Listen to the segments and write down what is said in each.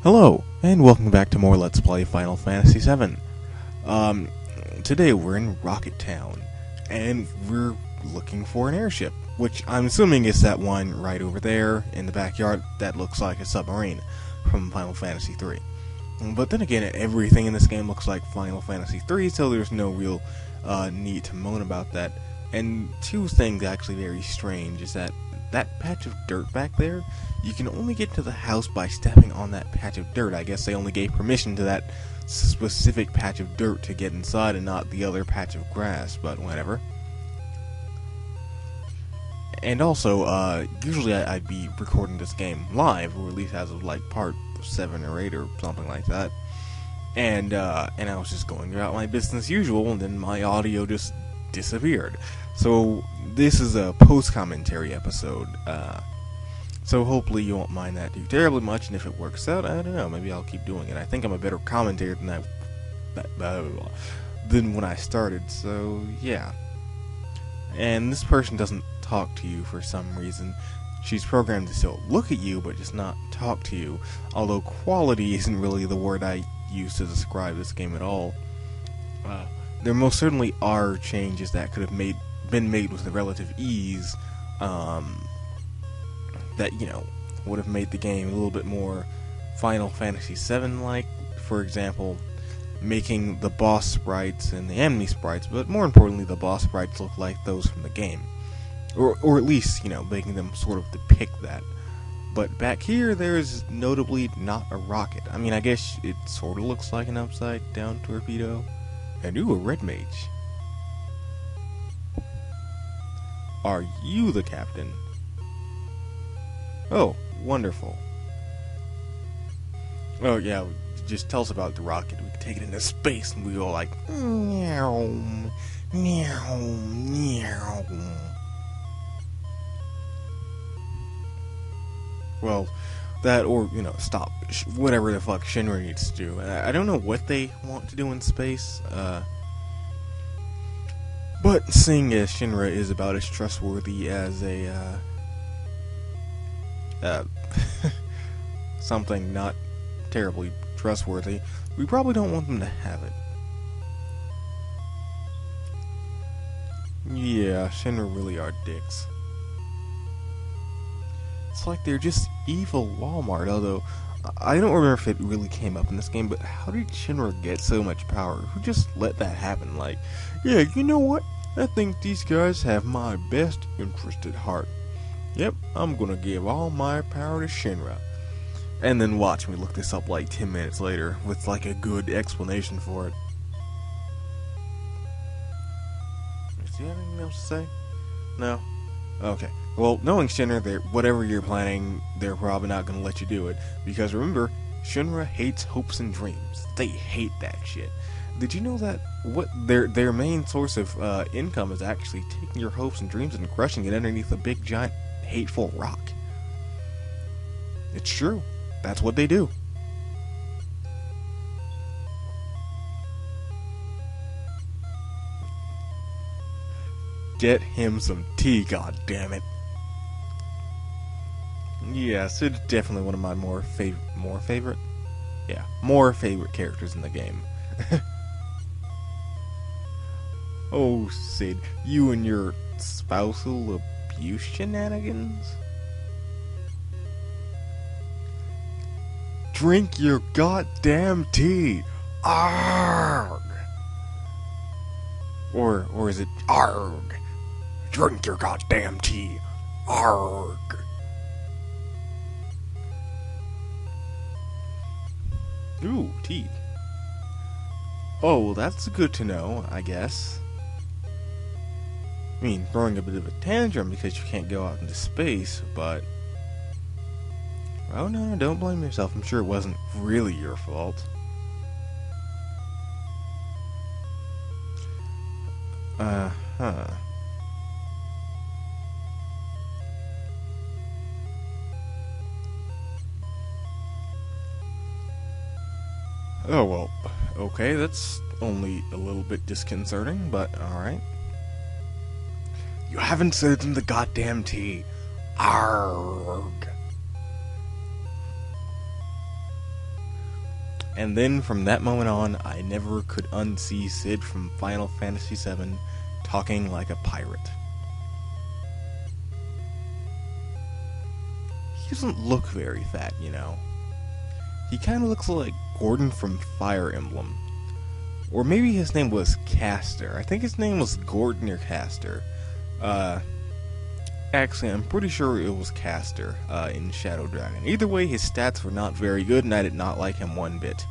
Hello, and welcome back to more Let's Play Final Fantasy VII. Today we're in Rocket Town, and we're looking for an airship, which I'm assuming is that one right over there in the backyard that looks like a submarine from Final Fantasy III. But then again, everything in this game looks like Final Fantasy III, so there's no real need to moan about that. And two things actually very strange is that patch of dirt back there, you can only get to the house by stepping on that patch of dirt. I guess they only gave permission to that specific patch of dirt to get inside and not the other patch of grass, but whatever. And also, usually I'd be recording this game live, or at least as of like part 7 or 8 or something like that. And I was just going about my business as usual, and then my audio just disappeared. So this is a post-commentary episode, so hopefully you won't mind that too terribly much, and if it works out, I don't know, maybe I'll keep doing it. I think I'm a better commentator than when I started, so yeah. And this person doesn't talk to you for some reason. She's programmed to still look at you, but just not talk to you, although quality isn't really the word I use to describe this game at all. There most certainly are changes that could have been made with relative ease, that, you know, would have made the game a little bit more Final Fantasy VII-like. For example, making the boss sprites and the enemy sprites, but more importantly the boss sprites, look like those from the game. Or at least, you know, making them sort of depict that. But back here, there's notably not a rocket. I mean, I guess it sort of looks like an upside-down torpedo. And ooh, a red mage. Are you the captain? Oh, wonderful. Oh yeah, just tell us about the rocket. We can take it into space and we go like meow, meow, meow. Well, that, or, you know, stop. Whatever the fuck Shinra needs to do. I don't know what they want to do in space, but seeing as Shinra is about as trustworthy as a, something not terribly trustworthy, we probably don't want them to have it. Yeah, Shinra really are dicks. It's like they're just evil Walmart, although I don't remember if it really came up in this game, but how did Shinra get so much power? Who just let that happen? Like, yeah, you know what? I think these guys have my best interest at heart. Yep, I'm gonna give all my power to Shinra. And then watch me look this up like 10 minutes later with like a good explanation for it. Do you have anything else to say? No? Okay. Well, knowing Shinra, whatever you're planning, they're probably not going to let you do it. Because remember, Shinra hates hopes and dreams. They hate that shit. Did you know that their main source of income is actually taking your hopes and dreams and crushing it underneath a big, giant, hateful rock? It's true. That's what they do. Get him some tea, goddammit. Yes, it's definitely one of my more favorite characters in the game. Oh, Sid, you and your spousal abuse shenanigans? Drink your goddamn tea! Arrgh! Or is it arrgh? Drink your goddamn tea! Arrgh! Ooh, tea. Oh, well, that's good to know, I guess. I mean, throwing a bit of a tantrum because you can't go out into space, but... Oh, no, don't blame yourself. I'm sure it wasn't really your fault. Uh-huh. Oh, well, okay, that's only a little bit disconcerting, but alright. You haven't served him the goddamn tea. Arrgh. And then from that moment on, I never could unsee Sid from Final Fantasy VII talking like a pirate. He doesn't look very fat, you know. He kind of looks like Gordon from Fire Emblem. Or maybe his name was Castor. I think his name was Gordon or Castor. Actually, I'm pretty sure it was Castor in Shadow Dragon. Either way, his stats were not very good, and I did not like him one bit.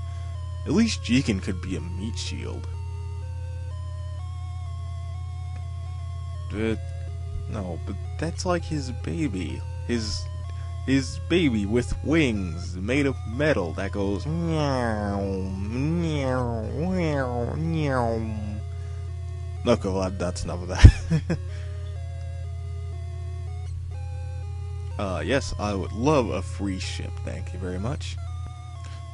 At least Jeeken could be a meat shield. No, but that's like his baby. His baby with wings made of metal that goes meow, meow, meow, meow. Okay, well, that's enough of that. Yes, I would love a free ship, thank you very much.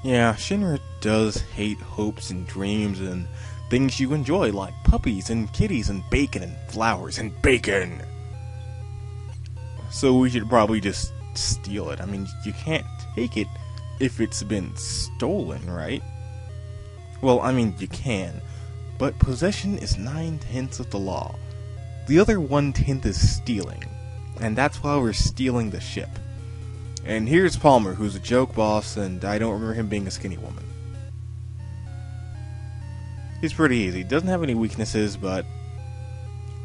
Yeah, Shinra does hate hopes and dreams and things you enjoy, like puppies and kitties and bacon and flowers and bacon. So we should probably just steal it. I mean, you can't take it if it's been stolen, right? Well, I mean, you can, but possession is 9/10 of the law. The other 1/10 is stealing, and that's why we're stealing the ship. And here's Palmer, who's a joke boss, and I don't remember him being a skinny woman. He's pretty easy. Doesn't have any weaknesses, but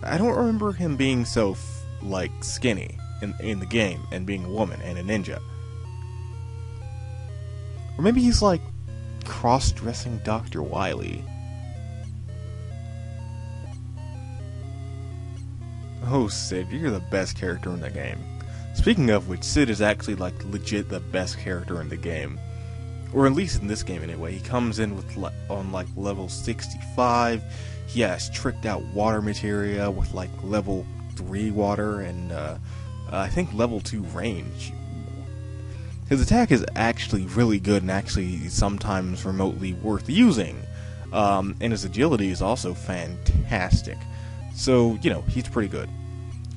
I don't remember him being so, like, skinny in the game, and being a woman and a ninja. Or maybe he's like cross-dressing Dr. Wily. Oh, Sid, you're the best character in the game. Speaking of which, Sid is actually like legit the best character in the game. Or at least in this game anyway. He comes in with on like level 65. He has tricked out water materia with like level 3 water and I think level 2 range. His attack is actually really good and actually sometimes remotely worth using. And his agility is also fantastic. So, you know, he's pretty good.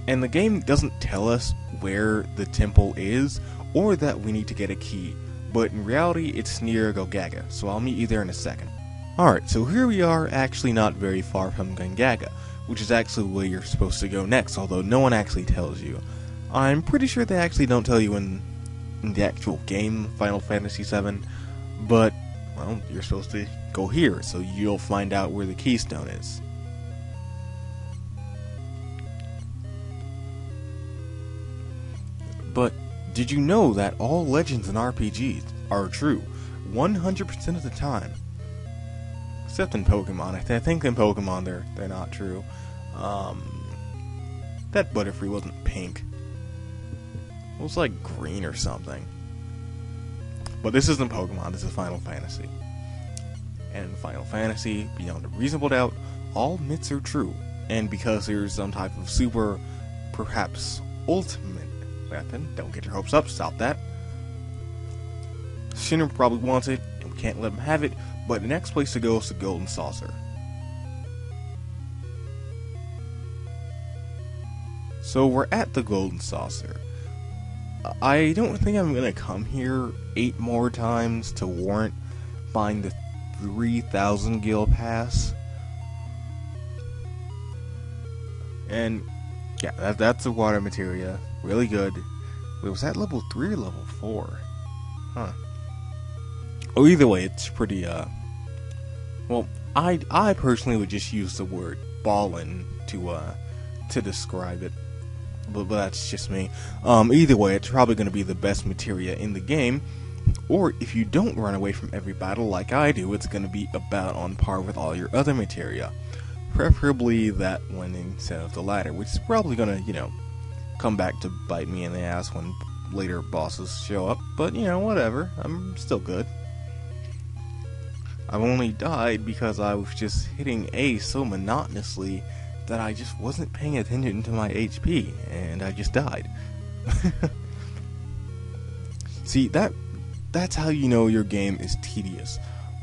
And the game doesn't tell us where the temple is or that we need to get a key. But in reality, it's near Gogaga, so I'll meet you there in a second. Alright, so here we are, actually not very far from Gogaga, which is actually where you're supposed to go next, although no one actually tells you. I'm pretty sure they actually don't tell you in the actual game, Final Fantasy VII, but, well, you're supposed to go here, so you'll find out where the Keystone is. But did you know that all legends in RPGs are true 100% of the time? Except in Pokemon. I think in Pokemon they're not true. That Butterfree wasn't pink. It was like green or something. But this isn't Pokemon, this is Final Fantasy. And in Final Fantasy, beyond a reasonable doubt, all myths are true. And because there's some type of super, perhaps ultimate weapon, don't get your hopes up, stop that. Shinra probably wants it, and we can't let him have it, but the next place to go is the Golden Saucer. So we're at the Golden Saucer. I don't think I'm gonna come here 8 more times to warrant buying the 3,000 gil pass. And yeah, that's the water materia. Really good. Wait, was that level 3 or level 4? Huh. Oh, either way, it's pretty, well, I personally would just use the word ballin' to describe it. But that's just me. Either way, it's probably going to be the best materia in the game. Or, if you don't run away from every battle like I do, it's going to be about on par with all your other materia. Preferably that one instead of the latter, which is probably going to, you know, come back to bite me in the ass when later bosses show up. But, you know, whatever. I'm still good. I've only died because I was just hitting A so monotonously that I just wasn't paying attention to my HP, and I just died. See, that's how you know your game is tedious.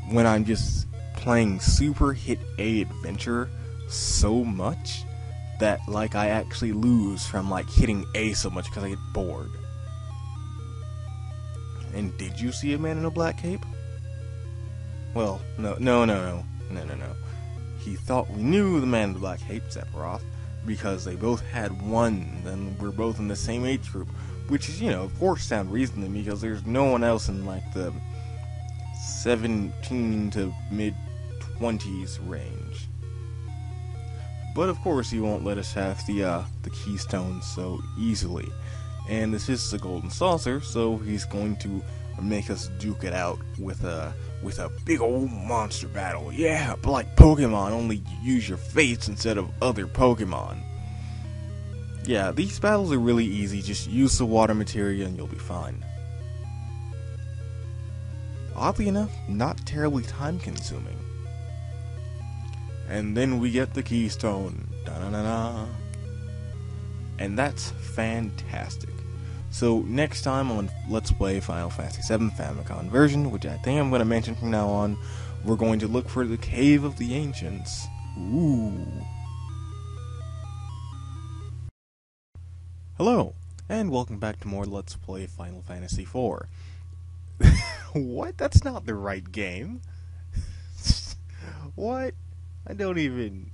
When I'm just playing super hit A adventure so much that, like, I actually lose from, like, hitting A so much because I get bored. And did you see a man in a black cape? Well, no. He thought we knew the Man in the Black hated Sephiroth because they both had one, and we're both in the same age group, which is, of course sound reasonable because there's no one else in, like, the 17 to mid-20s range. But of course he won't let us have the Keystone so easily. And this is the Golden Saucer, so he's going to make us duke it out with a big old monster battle. Yeah, but like Pokemon, only you use your face instead of other Pokemon. Yeah, these battles are really easy, just use the water materia and you'll be fine. Oddly enough, not terribly time consuming. And then we get the Keystone. Da-na-na-na. And that's fantastic. So next time on Let's Play Final Fantasy VII Famicom version, which I think I'm going to mention from now on, we're going to look for the Cave of the Ancients. Ooh. Hello, and welcome back to more Let's Play Final Fantasy IV. What? That's not the right game. What? I don't even